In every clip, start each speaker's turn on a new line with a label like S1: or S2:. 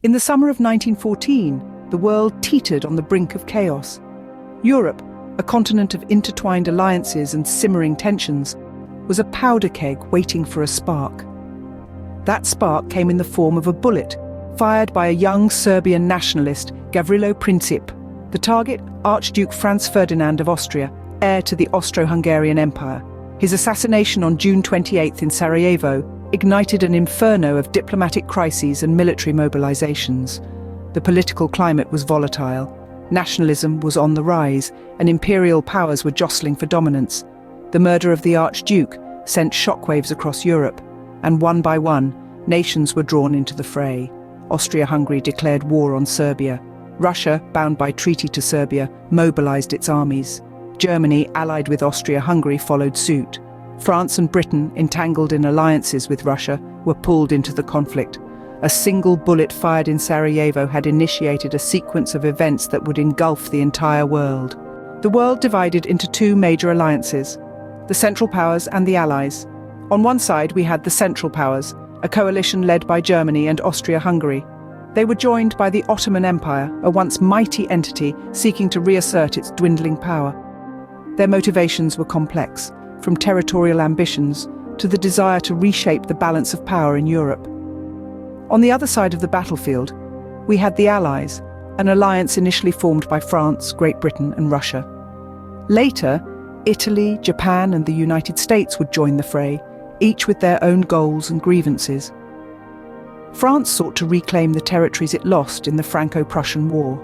S1: In the summer of 1914, the world teetered on the brink of chaos. Europe, a continent of intertwined alliances and simmering tensions, was a powder keg waiting for a spark. That spark came in the form of a bullet fired by a young Serbian nationalist, Gavrilo Princip. The target, Archduke Franz Ferdinand of Austria, heir to the Austro-Hungarian Empire. His assassination on June 28 in Sarajevo ignited an inferno of diplomatic crises and military mobilizations. The political climate was volatile. Nationalism was on the rise, and imperial powers were jostling for dominance. The murder of the Archduke sent shockwaves across Europe, and one by one, nations were drawn into the fray. Austria-Hungary declared war on Serbia. Russia, bound by treaty to Serbia, mobilized its armies. Germany, allied with Austria-Hungary, followed suit. France and Britain, entangled in alliances with Russia, were pulled into the conflict. A single bullet fired in Sarajevo had initiated a sequence of events that would engulf the entire world. The world divided into two major alliances: the Central Powers and the Allies. On one side, we had the Central Powers, a coalition led by Germany and Austria-Hungary. They were joined by the Ottoman Empire, a once mighty entity seeking to reassert its dwindling power. Their motivations were complex, from territorial ambitions to the desire to reshape the balance of power in Europe. On the other side of the battlefield, we had the Allies, an alliance initially formed by France, Great Britain, and Russia. Later, Italy, Japan, and the United States would join the fray, each with their own goals and grievances. France sought to reclaim the territories it lost in the Franco-Prussian War.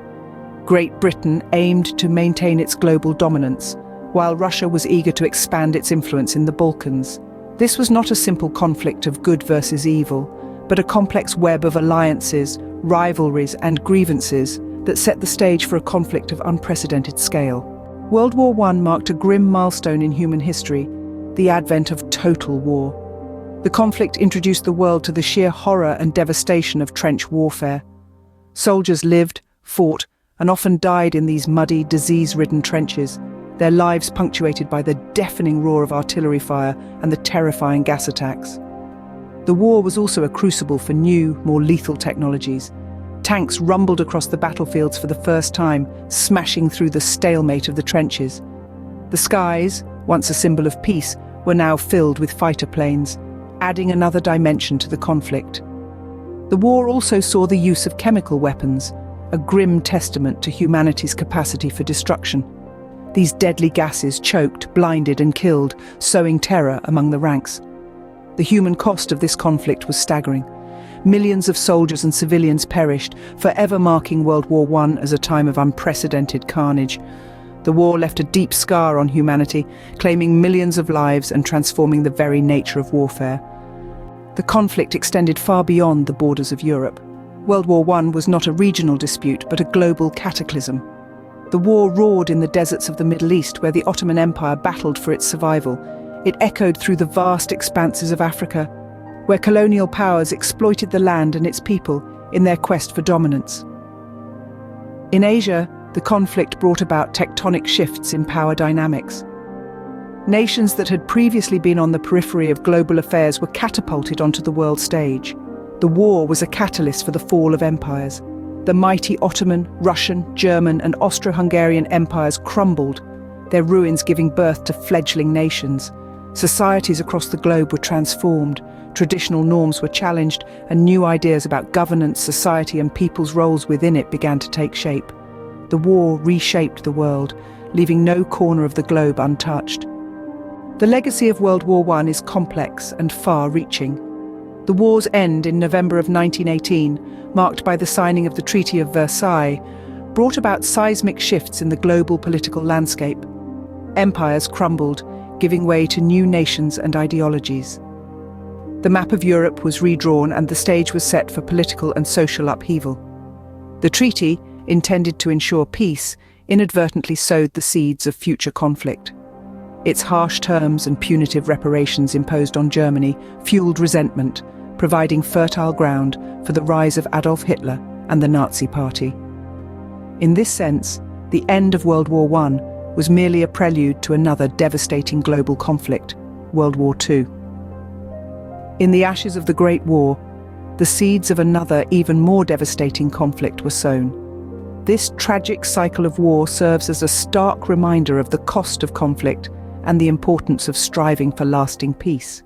S1: Great Britain aimed to maintain its global dominance, while Russia was eager to expand its influence in the Balkans. This was not a simple conflict of good versus evil, but a complex web of alliances, rivalries, and grievances that set the stage for a conflict of unprecedented scale. World War I marked a grim milestone in human history, the advent of total war. The conflict introduced the world to the sheer horror and devastation of trench warfare. Soldiers lived, fought, and often died in these muddy, disease-ridden trenches, their lives punctuated by the deafening roar of artillery fire and the terrifying gas attacks. The war was also a crucible for new, more lethal technologies. Tanks rumbled across the battlefields for the first time, smashing through the stalemate of the trenches. The skies, once a symbol of peace, were now filled with fighter planes, adding another dimension to the conflict. The war also saw the use of chemical weapons, a grim testament to humanity's capacity for destruction. These deadly gases choked, blinded, and killed, sowing terror among the ranks. The human cost of this conflict was staggering. Millions of soldiers and civilians perished, forever marking World War I as a time of unprecedented carnage. The war left a deep scar on humanity, claiming millions of lives and transforming the very nature of warfare. The conflict extended far beyond the borders of Europe. World War I was not a regional dispute, but a global cataclysm. The war roared in the deserts of the Middle East, where the Ottoman Empire battled for its survival. It echoed through the vast expanses of Africa, where colonial powers exploited the land and its people in their quest for dominance. In Asia, the conflict brought about tectonic shifts in power dynamics. Nations that had previously been on the periphery of global affairs were catapulted onto the world stage. The war was a catalyst for the fall of empires. The mighty Ottoman, Russian, German, and Austro-Hungarian empires crumbled, their ruins giving birth to fledgling nations. Societies across the globe were transformed, traditional norms were challenged, and new ideas about governance, society, and people's roles within it began to take shape. The war reshaped the world, leaving no corner of the globe untouched. The legacy of World War I is complex and far-reaching. The war's end in November of 1918, marked by the signing of the Treaty of Versailles, brought about seismic shifts in the global political landscape. Empires crumbled, giving way to new nations and ideologies. The map of Europe was redrawn and the stage was set for political and social upheaval. The treaty, intended to ensure peace, inadvertently sowed the seeds of future conflict. Its harsh terms and punitive reparations imposed on Germany fueled resentment, providing fertile ground for the rise of Adolf Hitler and the Nazi Party. In this sense, the end of World War I was merely a prelude to another devastating global conflict, World War II. In the ashes of the Great War, the seeds of another, even more devastating conflict were sown. This tragic cycle of war serves as a stark reminder of the cost of conflict and the importance of striving for lasting peace.